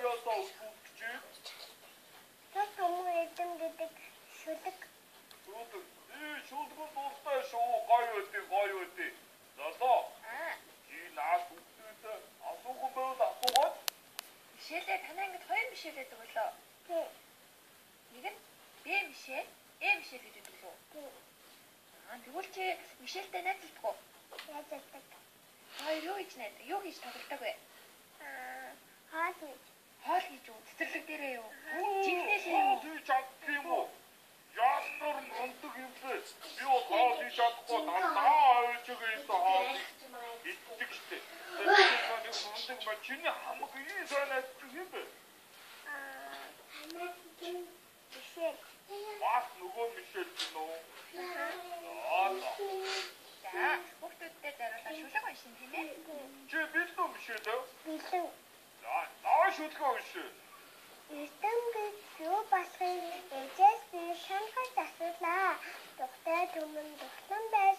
ясаа үтгч. Тот хүмүүс эдэм гэдэг шүлэг. Шүлэг. Шүлгэн дуртай шүү. Гоё үгүй. Золоо. Чи наад үтгтэй асуух байвал асуугаад. Мишэлээ танаа ингэж хоёр мишэлээ төглөө. Тий. Нэг нь Б мишэл, Э мишэл гэж төглөө. Тий. Тэгвэл чи мишэлтэй найзалдаг уу? Найзалдаг. Хоёр юу хийж найз? Юу хийж тоглодог вэ? Хоол хийж. Хоол хийж үү? Цэцэрлэг дээрээ юу? Жинхнээсээ юу? Чи чаддаг юм уу? Яснаар мундаг юм бэ? Би хоол хийж чадахгүй дандаа ойлжгээ юм хоол. Иддэг штеп. Тэр мундаг ба чиний хамгийн сайн найз юм бэ? Мишэл. Бас нөгөө мишэл гинөө. За, хүүхдүүдтэй зориулаад шүлэг уншин тийм ээ? Чи бэлдүү мишэл ээ? Бэлэн. Наа шүлэг уншин. Эрдэм гэж юу болохыг ээжээс би шанхаж асуулаа. Тухтай түмэн дуслан байж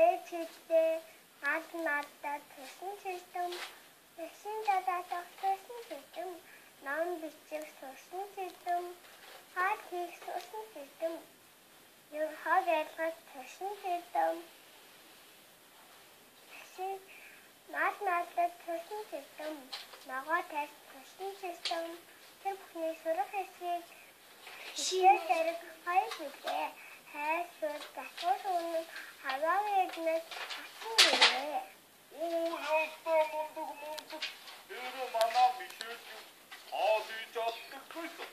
ээж хэлдээ гал надад тусан систем, эшин дадаадах тусан систем, ном бичих тусан систем, хаад хийх тусан систем, юу хаад ялгах тусан систем, эшин надад тусан систем, ногоо тавь тусан систем. Тэр бүхний сурах хэсгийг шигээр зэрэг хоёр бүлээ. Хайр татвар үнэн хаваагийн эднээс татсан гинэ. Ястаа мундаг. Тэр манай мишэл хаази чаддаг гэсэн.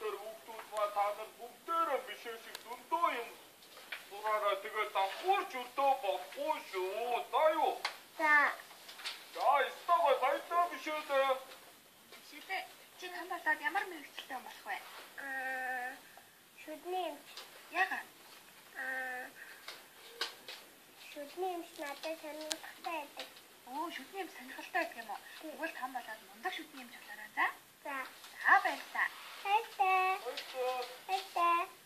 Тэр хүүхдүүд маа та нар бүгдээрээ мишэл шиг зөндөө юм сураараа тэгээд давхурч өдөө болохгүй шүү. За юу? За. За, истогой баярлалаа мишэлээ. Мишэлээ, чи том болоод ямар мэргэжилтэй хүн болох вэ? Шүдний эмч. Яагаад? Шүдний эмч надад сонирхолтой байдаг. Шүдний эмч сонирхолтой байдаг юм уу? Тэгвэл том болоод мундаг шүдний эмч болоорой за. За. За баярлалаа. Хайртай. Баярлалаа. Хайртай.